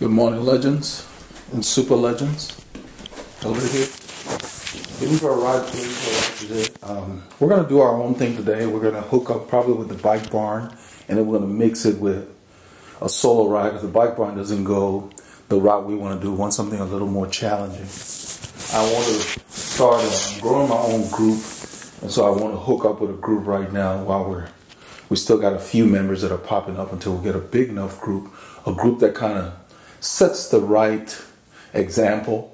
Good morning, legends and super legends. Over here. Looking for a ride today. We're going to do our own thing today. We're going to hook up probably with the bike barn, and then we're going to mix it with a solo ride because the bike barn doesn't go the route we want to do. We want something a little more challenging. I want to start growing my own group, and so I want to hook up with a group right now while we still got a few members that are popping up until we get a big enough group, a group that kind of sets the right example.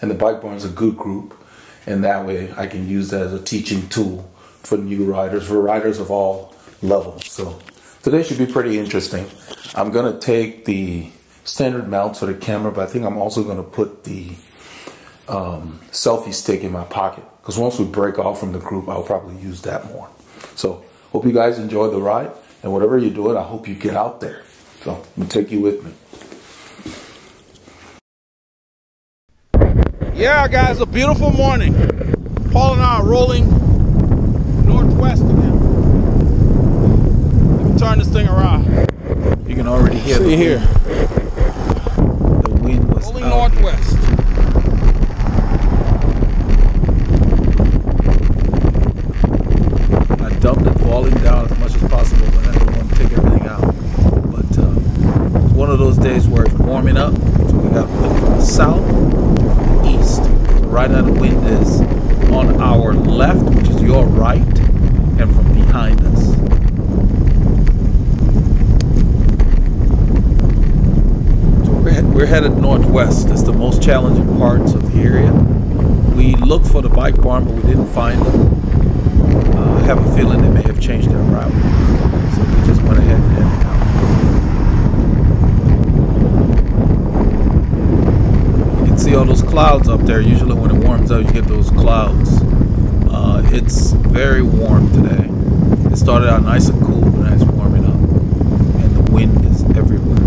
And the bike barn is a good group, and that way I can use that as a teaching tool for new riders, for riders of all levels. So today should be pretty interesting. I'm going to take the standard mounts for the camera, but I think I'm also going to put the selfie stick in my pocket, because once we break off from the group, I'll probably use that more. So hope you guys enjoy the ride, and whatever you do it, I hope you get out there. So I'm going to take you with me. Yeah, guys, a beautiful morning. Paul and I are rolling northwest again. Let me turn this thing around. You can already hear the here. The wind was rolling northwest. I dumped the volume down as much as possible, but I didn't want to take everything out. But it's one of those days where it's warming up, so we got wind from the south, east. So right now the wind is on our left, which is your right, and from behind us. So we're headed northwest. That's the most challenging parts of the area. We looked for the bike barn, but we didn't find them. I have a feeling they may have changed their route. So we just went ahead and headed out. See all those clouds up there. Usually when it warms up, you get those clouds. It's very warm today. It started out nice and cool, but now it's warming up, and the wind is everywhere.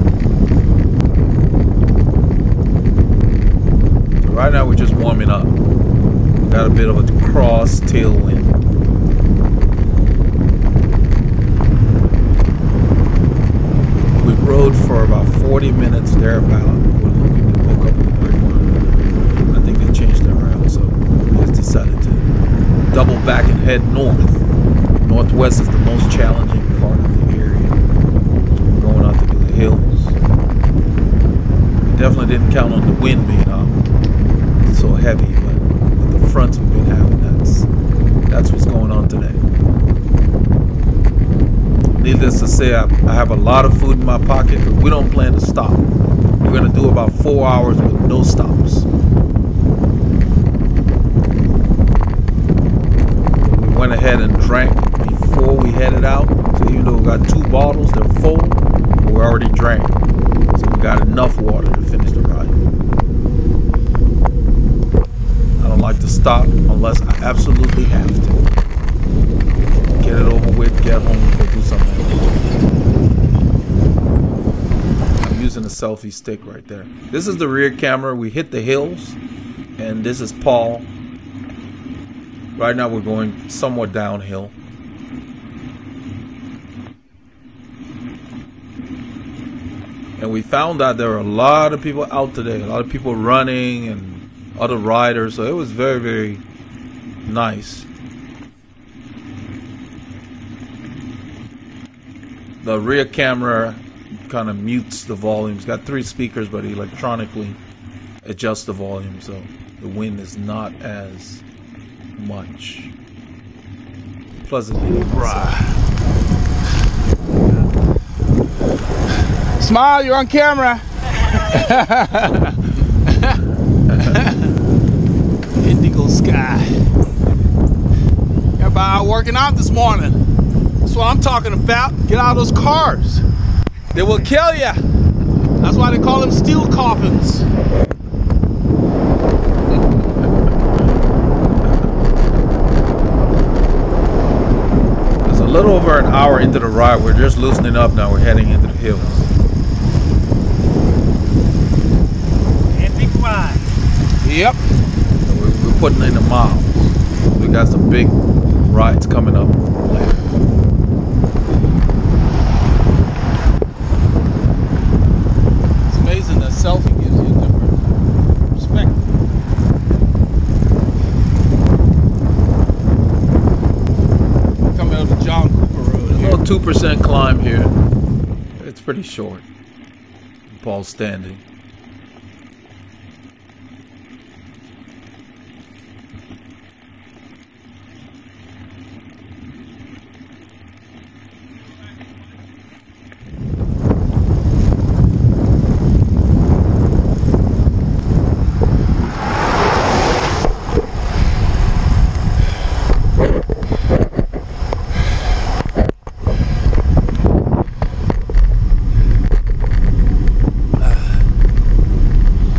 So right now we're just warming up. We got a bit of a cross tailwind. We rode for about 40 minutes thereabout. We're looking to hook up with the bike barn. I think they changed their route, so we just decided to double back and head north. Northwest is the most challenging part of the area. We're going out to do the hills. We definitely didn't count on the wind being so heavy, but with the fronts we've been having, that's what's going on today. Needless to say, I have a lot of food in my pocket, but we don't plan to stop. We're going to do about 4 hours with no stops. We went ahead and drank before we headed out. So even though we got 2 bottles, they're full, but we already drank. So we got enough water to finish the ride. I don't like to stop unless I absolutely have to. Get it over with, get home, go do something. I'm using a selfie stick right there. This is the rear camera. We hit the hills, and this is Paul. Right now we're going somewhat downhill. And we found out there were a lot of people out today, a lot of people running and other riders, so it was very, very nice. The rear camera kind of mutes the volume. It's got 3 speakers, but he electronically adjusts the volume, so the wind is not as much. Pleasantly. Right. Smile, you're on camera. Indigo sky. Everybody out working out this morning. That's what I'm talking about. Get out of those cars. They will kill you. That's why they call them steel coffins. It's a little over an hour into the ride. We're just loosening up now. We're heading into the hills. Epic ride. Yep. So we're putting in the miles. We got some big rides coming up later. 2% climb here. It's pretty short. Paul's standing.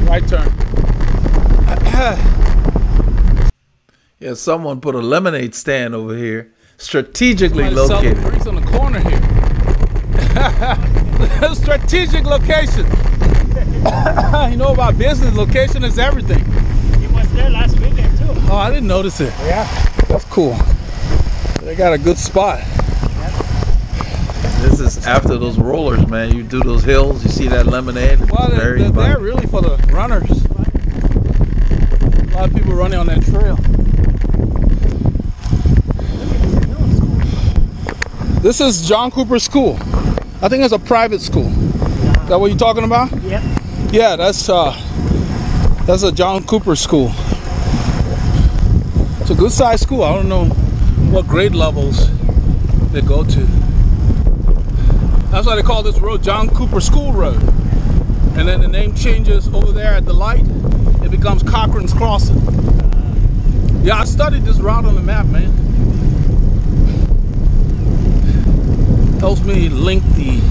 Right turn. Yeah, someone put a lemonade stand over here, strategically located. Drinks on the corner here. Strategic location. You know about business, location is everything. He was there last weekend too. Oh, I didn't notice it. Yeah. That's cool. They got a good spot. This is after those rollers, man. You do those hills, you see that lemonade. Well, they're really for the runners. A lot of people running on that trail. This is John Cooper School. I think it's a private school. Is that what you're talking about? Yep. Yeah, that's a John Cooper school. It's a good sized school. I don't know what grade levels they go to. That's why they call this road John Cooper School Road. And then the name changes over there at the light. It becomes Cochran's Crossing. Yeah, I studied this route on the map, man. Helps me link the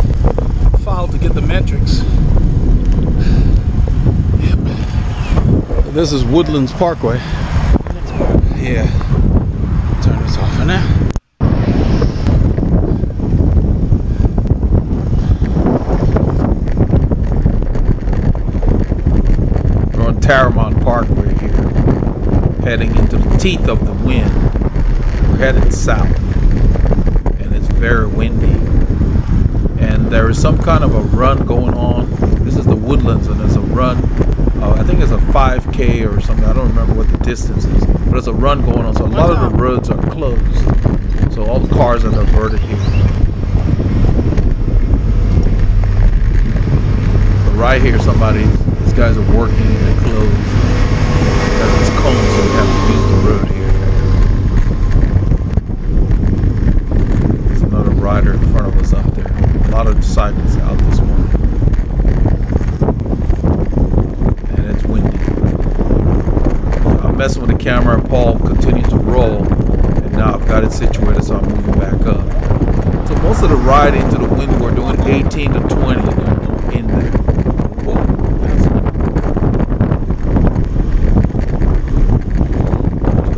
file to get the metrics. Yep. This is Woodlands Parkway. Yeah. Turn this off for now. Paramount Parkway here, heading into the teeth of the wind. We're headed south, and it's very windy. And there is some kind of a run going on. This is the Woodlands, and there's a run. I think it's a 5K or something. I don't remember what the distance is, but there's a run going on. So a lot of the roads are closed. So all the cars are diverted here. So right here, these guys are working and they're closed. Got this cone, so we have to use the road here. There's another rider in front of us up there. A lot of disciples out this morning. And it's windy. I'm messing with the camera and Paul continues to roll. And now I've got it situated so I'm moving back up. So most of the ride into the wind we're doing 18 to 20 in there.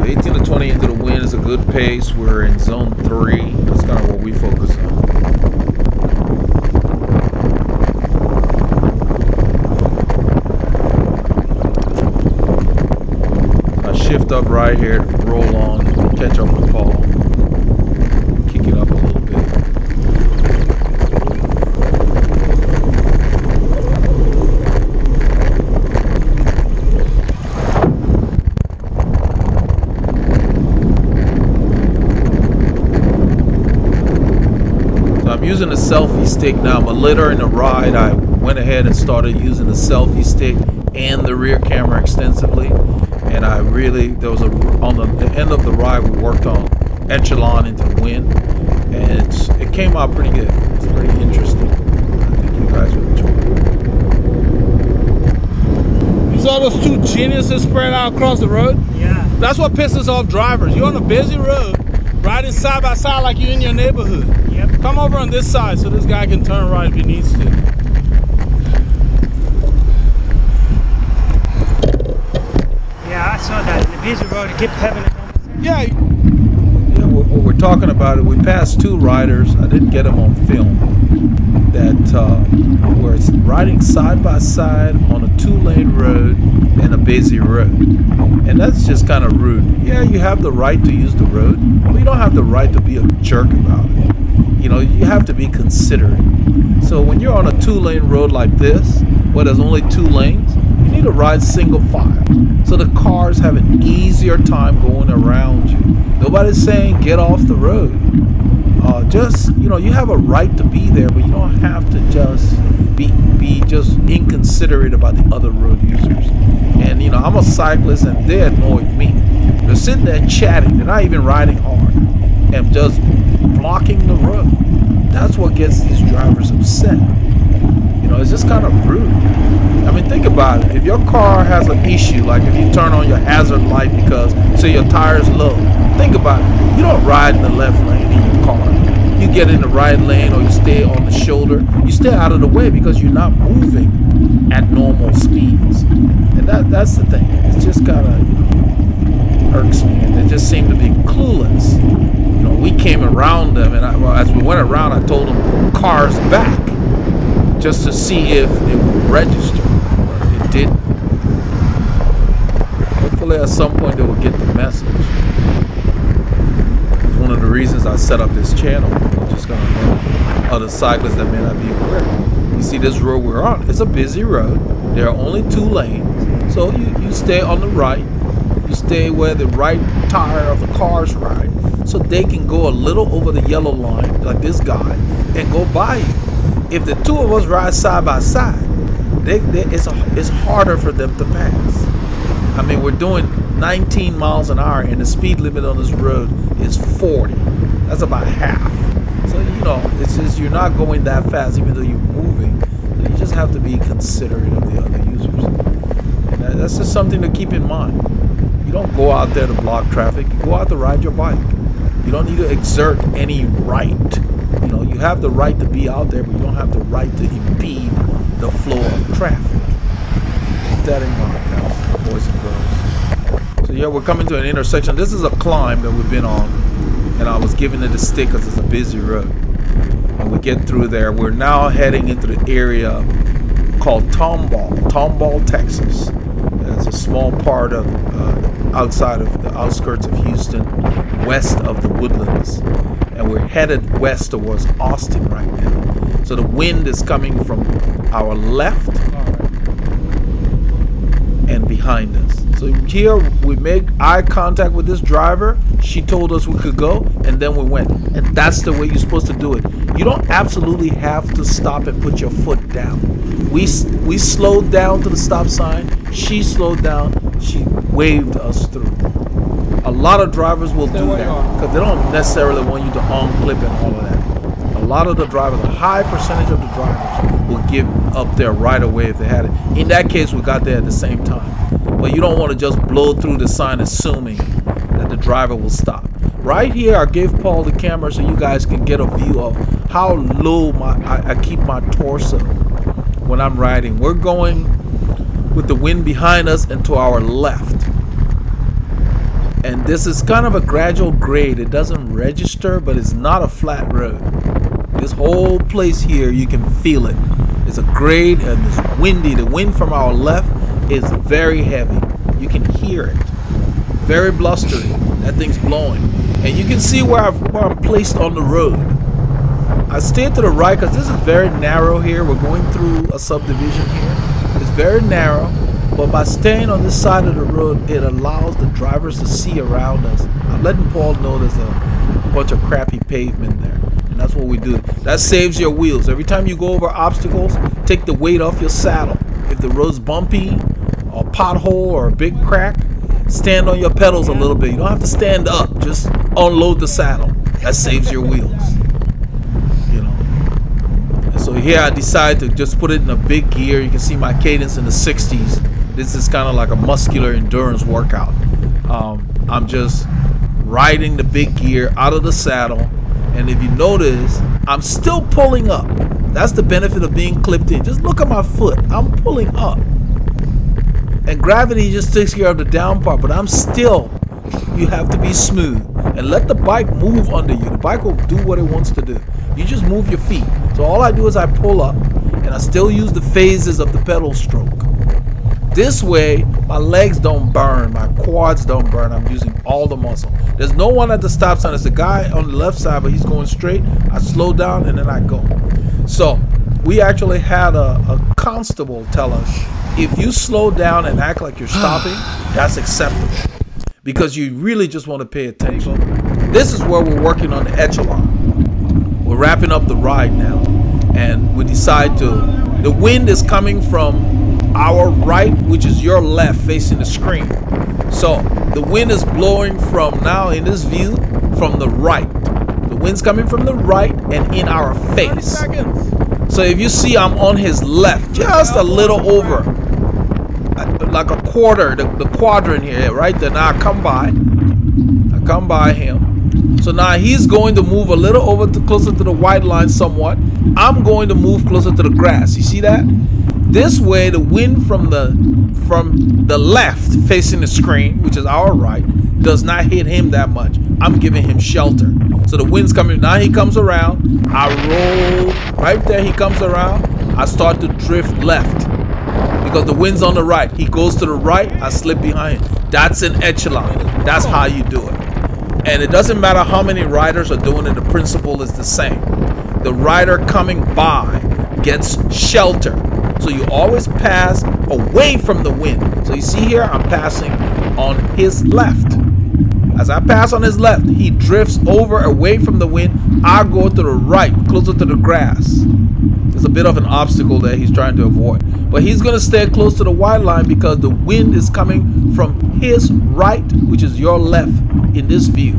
18 to 20 into the wind is a good pace. We're in zone 3. That's kind of what we focus on. I shift up right here to roll on, catch up with Paul, kick it up a little bit. I'm using a selfie stick now, but later in the ride I went ahead and started using the selfie stick and the rear camera extensively, and on the end of the ride we worked on Echelon into the wind, and it came out pretty good. It's pretty interesting. I think you guys will enjoy it. You saw those two geniuses spread out across the road? Yeah. That's what pisses off drivers. You're on a busy road, riding side by side like you're in your neighborhood. Yep. Come over on this side so this guy can turn right if he needs to. Yeah, I saw that. The busy road, it kept having it. Yeah. Yeah, what we're talking about it. We passed two riders. I didn't get them on film. That were riding side by side on a 2-lane road and a busy road, and that's just kind of rude. Yeah, you have the right to use the road, but you don't have the right to be a jerk about it. You know, you have to be considerate. So when you're on a 2-lane road like this, where there's only 2 lanes, you need to ride single file, so the cars have an easier time going around you. Nobody's saying get off the road. just, you know, you have a right to be there, but you don't have to just be just inconsiderate about the other road users. And, you know, I'm a cyclist and they annoyed me. They're sitting there chatting. They're not even riding hard and just blocking the road. That's what gets these drivers upset. You know, it's just kind of rude. I mean, think about it. If your car has an issue, like if you turn on your hazard light because, say, your tire's low, think about it. You don't ride in the left lane in your car. You get in the right lane or you stay on the shoulder. You stay out of the way because you're not moving at normal speeds. And that's the thing. It's just kind of, you know, irks me. And they just seem to be clueless. You know, we came around them, and as we went around, I told them cars back just to see if it would register. It didn't. Hopefully at some point they will get the message. It's one of the reasons I set up this channel. I'm just going to let other cyclists that may not be aware. You see this road we're on, it's a busy road. There are only 2 lanes. So you stay on the right. You stay where the right tire of the cars ride, so they can go a little over the yellow line, like this guy, and go by you. If the 2 of us ride side by side, it's harder for them to pass. I mean, we're doing 19 miles an hour, and the speed limit on this road is 40. That's about half. So, you know, it's just you're not going that fast, even though you're moving. So you just have to be considerate of the other users. And that's just something to keep in mind. You don't go out there to block traffic. You go out to ride your bike. You don't need to exert any right. You know, you have the right to be out there, but you don't have the right to impede the flow of traffic. Keep that in mind, guys, boys and girls. So yeah, we're coming to an intersection. This is a climb that we've been on, and I was giving it a stick because it's a busy road. When we get through there, we're now heading into the area called Tomball, Texas. It's a small part of outside of the outskirts of Houston, west of the Woodlands, and we're headed west towards Austin right now. So the wind is coming from our left and behind us. So here we make eye contact with this driver. She told us we could go, and then we went. And that's the way you're supposed to do it. You don't absolutely have to stop and put your foot down. We slowed down to the stop sign. She slowed down. She waved us through. A lot of drivers will do that because they don't necessarily want you to unclip and all of that. A lot of the drivers, a high percentage of the drivers will give up there right away if they had it. In that case, we got there at the same time. But you don't want to just blow through the sign assuming that the driver will stop. Right here, I gave Paul the camera so you guys can get a view of how low I keep my torso when I'm riding. We're going with the wind behind us and to our left. And this is kind of a gradual grade. It doesn't register, but it's not a flat road. This whole place here, you can feel it. It's a grade and it's windy. The wind from our left is very heavy. You can hear it. Very blustery. That thing's blowing. And you can see where I'm placed on the road. I stayed to the right because this is very narrow here. We're going through a subdivision here. It's very narrow. But by staying on this side of the road, it allows the drivers to see around us. I'm letting Paul know there's a bunch of crappy pavement there. And that's what we do. That saves your wheels. Every time you go over obstacles, take the weight off your saddle. If the road's bumpy, or pothole, or a big crack, stand on your pedals a little bit. You don't have to stand up. Just unload the saddle. That saves your wheels. You know. And so here I decided to just put it in a big gear. You can see my cadence in the 60s. This is kind of like a muscular endurance workout. I'm just riding the big gear out of the saddle. And if you notice, I'm still pulling up. That's the benefit of being clipped in. Just look at my foot. I'm pulling up. And gravity just takes care of the down part. But I'm still, you have to be smooth. And let the bike move under you. The bike will do what it wants to do. You just move your feet. So all I do is I pull up. And I still use the phases of the pedal stroke. This way, my legs don't burn, my quads don't burn. I'm using all the muscle. There's no one at the stop sign. There's a guy on the left side, but he's going straight. I slow down and then I go. So we actually had a constable tell us, if you slow down and act like you're stopping, that's acceptable. Because you really just want to pay attention. This is where we're working on the Echelon. we're wrapping up the ride now, and we decide to, the wind is coming from our right, which is your left facing the screen. So the wind is blowing from, now in this view, from the right. The wind's coming from the right and in our face. So if you see, I'm on his left, just a little over, like a quarter, the quadrant here, right there. Now I come by him. So now he's going to move a little over to closer to the white line somewhat. I'm going to move closer to the grass. You see that? This way, the wind from the left facing the screen, which is our right, does not hit him that much. I'm giving him shelter. So the wind's coming. Now he comes around. I roll right there. He comes around. I start to drift left because the wind's on the right. He goes to the right. I slip behind him. That's an echelon. That's how you do it. And it doesn't matter how many riders are doing it. The principle is the same. The rider coming by gets shelter. So you always pass away from the wind. So you see here, I'm passing on his left. As I pass on his left, he drifts over away from the wind. I go to the right, closer to the grass. There's a bit of an obstacle there he's trying to avoid. But he's going to stay close to the white line because the wind is coming from his right, which is your left in this view.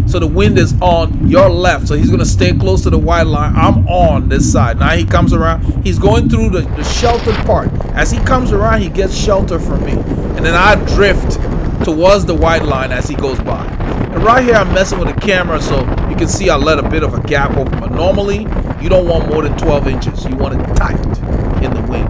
So the wind is on your left. So he's going to stay close to the white line. I'm on this side. Now he comes around. He's going through the sheltered part. As he comes around, he gets shelter from me. And then I drift towards the white line as he goes by. And right here, I'm messing with the camera so you can see I let a bit of a gap open. But normally, you don't want more than 12 inches. You want it tight in the wind.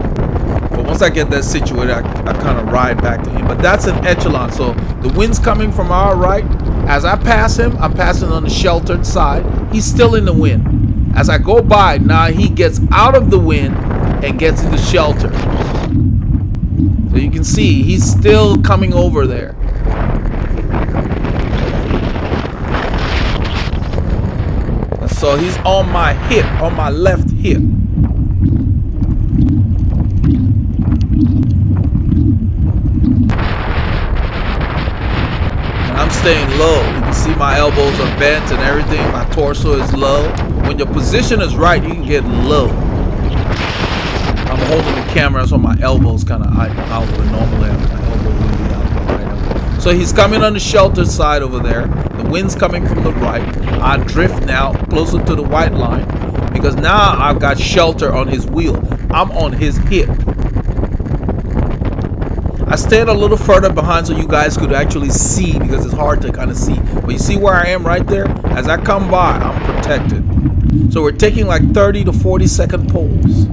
But once I get that situated, I kind of ride back to him. But that's an echelon. So the wind's coming from our right. As I pass him, I'm passing on the sheltered side. He's still in the wind. As I go by, now he gets out of the wind and gets into shelter. So you can see he's still coming over there. So he's on my hip, on my left hip. And I'm staying low. You can see my elbows are bent and everything. My torso is low. When your position is right, you can get low. I'm holding the camera so my elbows kind of out, but normally my elbow would be out right now. So he's coming on the shelter side over there. The wind's coming from the right. I drift now closer to the white line because now I've got shelter on his wheel. I'm on his hip. I stayed a little further behind so you guys could actually see because it's hard to kind of see. But you see where I am right there? As I come by, I'm protected. So we're taking like 30 to 40 second pulls.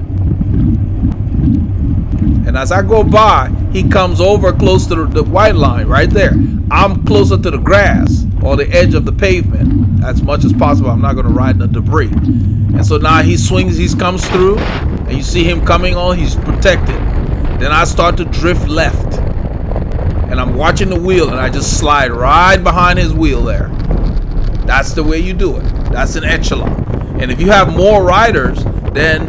And as I go by, he comes over close to the white line right there. I'm closer to the grass or the edge of the pavement as much as possible. I'm not going to ride in the debris. And so now he swings, he comes through, and you see him coming on, he's protected. Then I start to drift left. And I'm watching the wheel, and I just slide right behind his wheel there. That's the way you do it. That's an echelon. And if you have more riders, then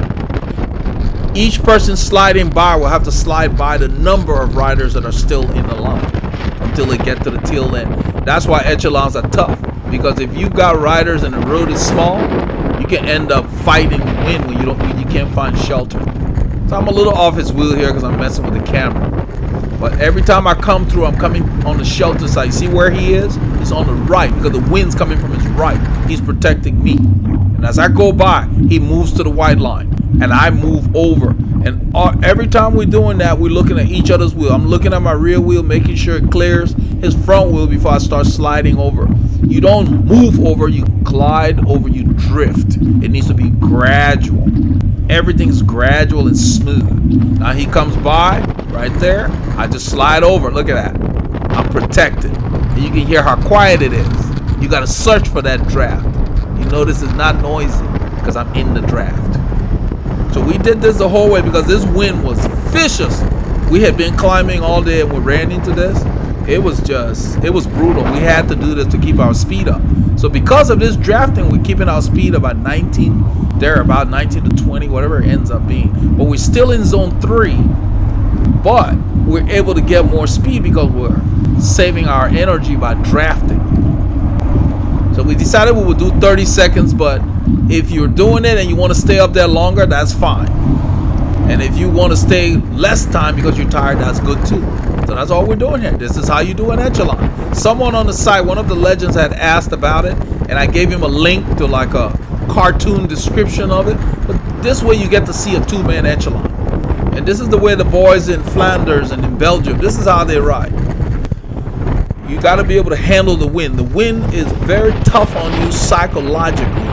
each person sliding by will have to slide by the number of riders that are still in the line until they get to the tail end. That's why echelons are tough, because if you've got riders and the road is small, you can end up fighting the wind when you can't find shelter. So I'm a little off his wheel here because I'm messing with the camera. But every time I come through, I'm coming on the shelter side. You see where he is? He's on the right because the wind's coming from his right. He's protecting me. And as I go by, he moves to the white line. And I move over. And every time we're doing that, we're looking at each other's wheel. I'm looking at my rear wheel, making sure it clears his front wheel before I start sliding over. You don't move over, you glide over, you drift. It needs to be gradual. Everything's gradual and smooth. Now he comes by right there. I just slide over. Look at that. I'm protected. And you can hear how quiet it is. You got to search for that draft. You notice it's not noisy because I'm in the draft. So we did this the whole way because this wind was vicious. We had been climbing all day and we ran into this. It was brutal. We had to do this to keep our speed up. So because of this drafting, we're keeping our speed about 19. They're about 19 to 20, whatever it ends up being. But we're still in zone 3. But we're able to get more speed because we're saving our energy by drafting. So So we decided we would do 30 seconds, but if you're doing it and you want to stay up there longer, that's fine. And if you want to stay less time because you're tired, that's good too. So that's all we're doing here. This is how you do an echelon. Someone on the site, one of the legends, had asked about it, and I gave him a link to like a cartoon description of it. But this way you get to see a two-man echelon. And this is the way the boys in Flanders and in Belgium, this is how they ride. You got to be able to handle the wind. The wind is very tough on you psychologically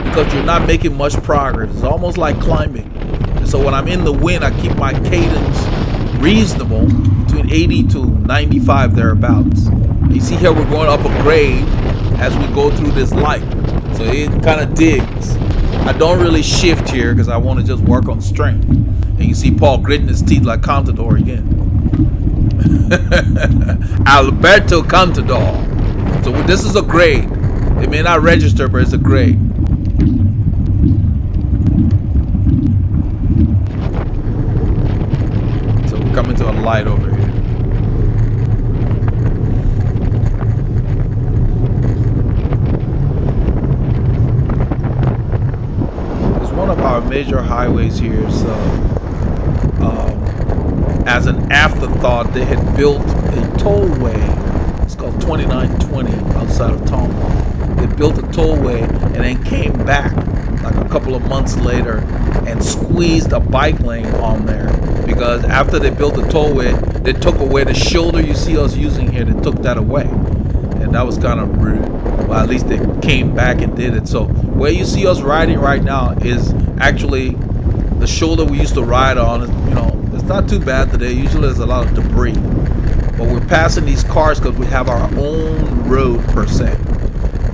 because you're not making much progress. It's almost like climbing. And so when I'm in the wind, I keep my cadence reasonable, between 80 to 95 thereabouts. You see here we're going up a grade as we go through this light. So it kind of digs. I don't really shift here because I want to just work on strength. And you see Paul gritting his teeth like Contador again. Alberto Contador. So this is a grade. It may not register, but it's a grade. So we're coming to a light over here. There's one of our major highways here, so as an afterthought, they had built a tollway. It's called 2920 outside of Tonga. They built a tollway and then came back like a couple of months later and squeezed a bike lane on there, because after they built the tollway, they took away the shoulder you see us using here. They took that away, and that was kind of rude. Well, at least they came back and did it. So where you see us riding right now is actually the shoulder we used to ride on. You know, it's not too bad today. Usually there's a lot of debris, but we're passing these cars because we have our own road per se.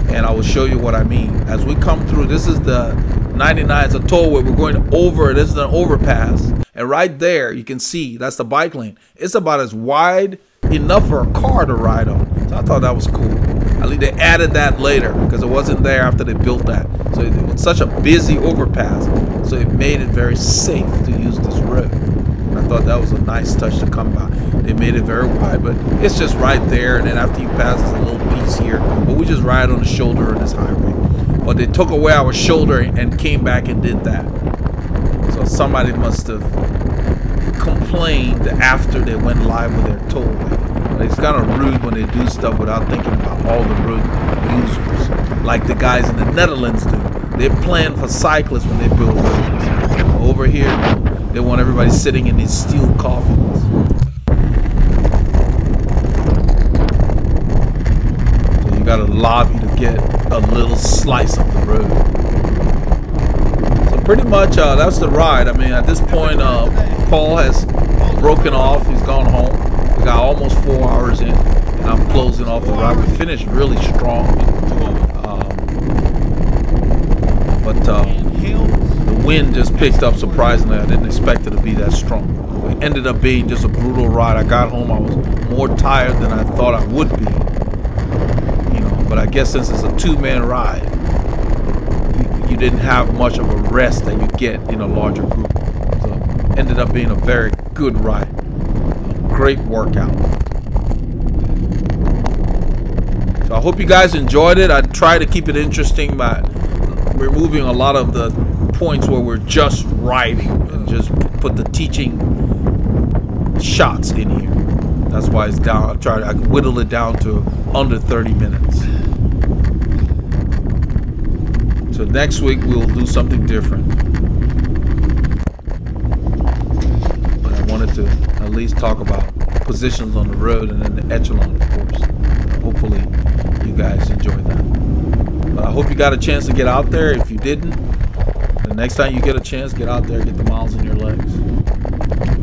And I will show you what I mean as we come through. This is the 99. It's a tollway. We're going over. This is an overpass, and right there you can see that's the bike lane. It's about as wide enough for a car to ride on. So I thought that was cool. At least they added that later because it wasn't there after they built that. So it was such a busy overpass, so it made it very safe to use this road. And I thought that was a nice touch to come by. They made it very wide, but it's just right there, and then after you pass, there's a little piece here. But we just ride on the shoulder of this highway. But they took away our shoulder and came back and did that. So somebody must have complained after they went live with their tollway. It's kind of rude when they do stuff without thinking about all the road users, like the guys in the Netherlands do. They plan for cyclists when they build roads. Over here, they want everybody sitting in these steel coffins. So you got to lobby to get a little slice of the road. So pretty much that's the ride. I mean, at this point, Paul has broken off. He's gone home. We got almost 4 hours in, and I'm closing off the ride. We finished really strong. But the wind just picked up surprisingly. I didn't expect it to be that strong. It ended up being just a brutal ride. I got home, I was more tired than I thought I would be. You know, but I guess since it's a two-man ride, you didn't have much of a rest that you get in a larger group. So it ended up being a very good ride. Great workout. So I hope you guys enjoyed it. I try to keep it interesting by removing a lot of the points where we're just riding and just put the teaching shots in here. That's why it's down. I can whittle it down to under 30 minutes. So next week we'll do something different. But I wanted to at least talk about positions on the road and then the echelon, of course. Hopefully you guys enjoyed that. But I hope you got a chance to get out there. If you didn't, the next time you get a chance, get out there, get the miles in your legs.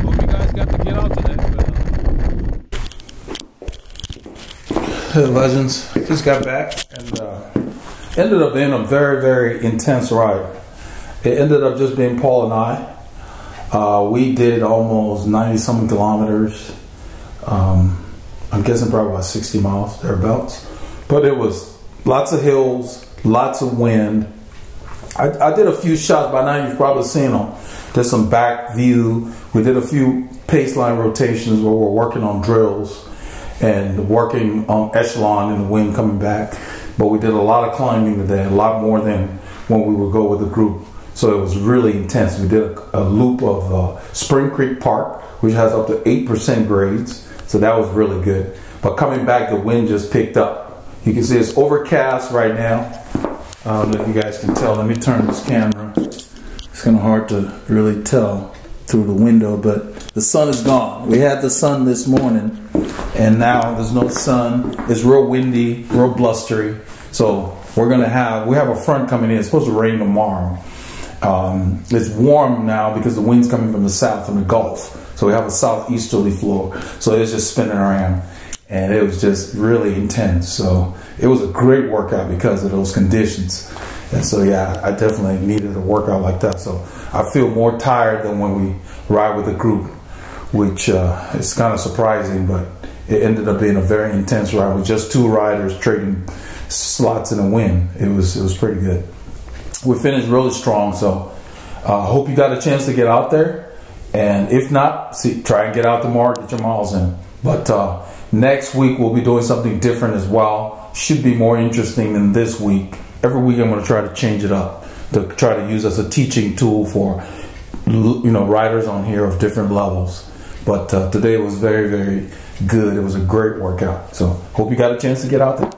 Hope you guys got to get out today. Hey, legends, just got back and ended up being a very, very intense ride. It ended up just being Paul and I. We did almost 90-something kilometers. I'm guessing probably about 60 miles, thereabouts. But it was lots of hills, lots of wind. I did a few shots. By now you've probably seen them. There's some back view. We did a few pace line rotations where we're working on drills and working on echelon and the wind coming back. but we did a lot of climbing today, a lot more than when we would go with a group. So it was really intense. We did a loop of Spring Creek Park, which has up to 8% grades. So that was really good. But coming back, the wind just picked up. You can see it's overcast right now. I don't know if you guys can tell. Let me turn this camera. It's kind of hard to really tell through the window, but the sun is gone. We had the sun this morning, and now there's no sun. It's real windy, real blustery. So we have a front coming in. It's supposed to rain tomorrow. It's warm now because the wind's coming from the south, from the Gulf. So we have a southeasterly flow. So it's just spinning around, and it was just really intense. So it was a great workout because of those conditions. And so yeah, I definitely needed a workout like that. So I feel more tired than when we ride with a group, which is kind of surprising, but it ended up being a very intense ride with just 2 riders trading slots in a win. It was pretty good. We finished really strong, so hope you got a chance to get out there, and if not, try and get out tomorrow, get your miles in. But next week we'll be doing something different as well. Should be more interesting than this week. Every week I'm going to try to change it up, to try to use as a teaching tool for riders on here of different levels. But today was very, very good. It was a great workout, so hope you got a chance to get out there.